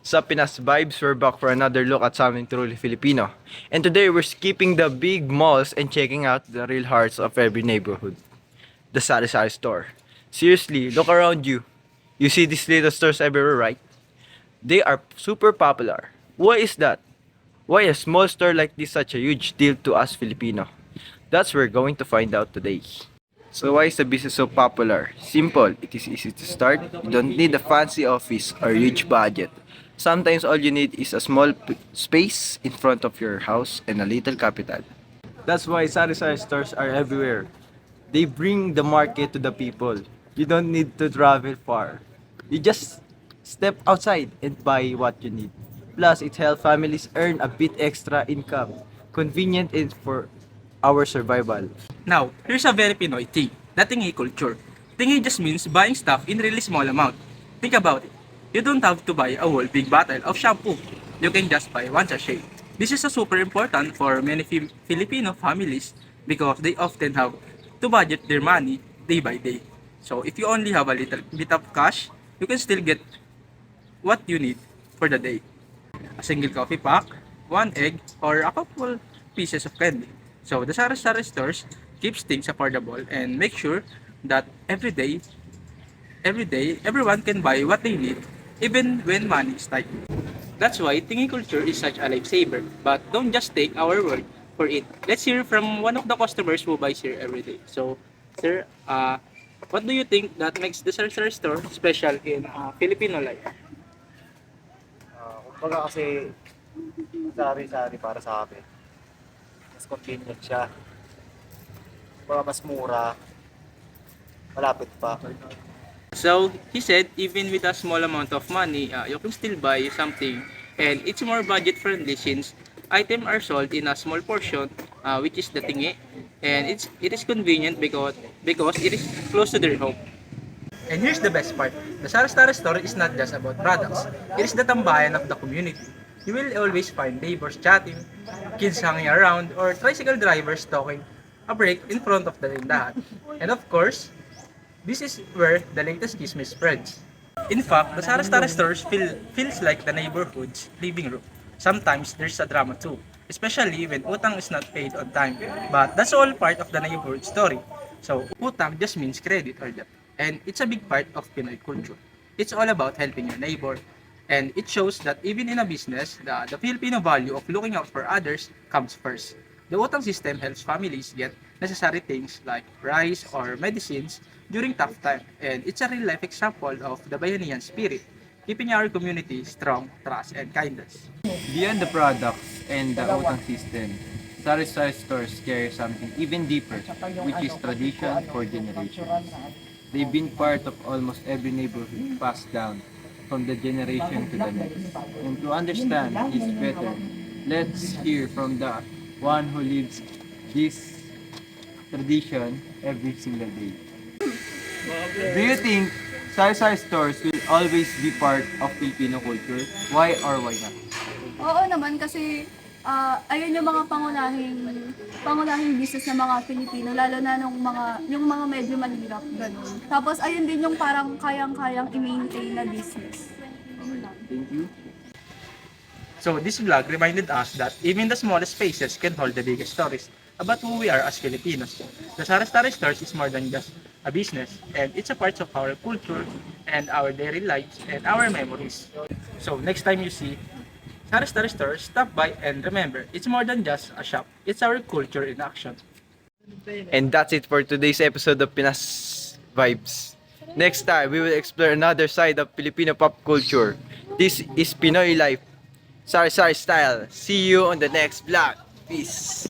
Sa Pinas Vibes, we're back for another look at something truly Filipino. And today we're skipping the big malls and checking out the real hearts of every neighborhood. The Sari-Sari store. Seriously, look around you. You see these little stores everywhere, right? They are super popular. Why is that? Why a small store like this such a huge deal to us Filipino? That's what we're going to find out today. So why is the business so popular? Simple, it is easy to start. You don't need a fancy office or huge budget. Sometimes all you need is a small space in front of your house and a little capital. That's why sari-sari stores are everywhere. They bring the market to the people. You don't need to travel far. You just step outside and buy what you need. Plus, it helps families earn a bit extra income. Convenient and for our survival. Now, here's a very Pinoy thing, the tingi culture. Tingi just means buying stuff in really small amount. Think about it. You don't have to buy a whole big bottle of shampoo. You can just buy one sachet. This is a super important for many Filipino families because they often have to budget their money day by day. So if you only have a little bit of cash, you can still get what you need for the day. A single coffee pack, one egg, or a couple pieces of candy. So the Sari-Sari stores keeps things affordable and make sure that every day, everyone can buy what they need, even when money is tight. That's why tingi culture is such a lifesaver. But don't just take our word for it. Let's hear from one of the customers who buys here every day. So, sir, what do you think that makes the Sari-Sari store special in Filipino life? Kumbaga kasi sari-sari para sa akin. Mas convenient siya. Kumbaga mas mura. Malapit pa. So, he said even with a small amount of money, you can still buy something and it's more budget friendly since items are sold in a small portion, which is the tingi, and it is convenient because it is close to their home. And here's the best part. The Sari-Sari store is not just about products. It is the tambayan of the community. You will always find neighbors chatting, kids hanging around, or tricycle drivers talking a break in front of the tindahan. And of course, this is where the latest chismis spreads. In fact, the Sari-Sari stores feels like the neighborhood's living room. Sometimes there's a drama too, especially when utang is not paid on time. But that's all part of the neighborhood story. So, utang just means credit or debt. And it's a big part of Pinoy culture. It's all about helping your neighbor. And it shows that even in a business, the Filipino value of looking out for others comes first. The utang system helps families get necessary things like rice or medicines during tough time. And it's a real life example of the Bayanihan spirit, keeping our community strong, trust, and kindness. Beyond the products and the utang system, sari-sari stores carry something even deeper, which is tradition for generations. They've been part of almost every neighborhood passed down from the generation to the next. And to understand this better, let's hear from the one who lives this tradition every single day. Do you think sari-sari stores will always be part of Filipino culture? Why or why not? Oo naman kasi ayun yung mga pangunahing business ng mga Pilipino lalo na yung mga medyo mahirap ganun. Tapos ayun din yung parang kayang-kayang i-maintain na business. Yun lang. Thank you. So this vlog reminded us that even the smallest spaces can hold the biggest stories about who we are as Filipinos. The Sari-Sari stores is more than just a business, and it's a part of our culture and our daily lives and our memories. So next time you see Sari-Sari store, stop by and remember, it's more than just a shop. It's our culture in action. And that's it for today's episode of Pinas Vibes. Next time, we will explore another side of Filipino pop culture. This is Pinoy Life, Sari-Sari Style. See you on the next vlog. Peace.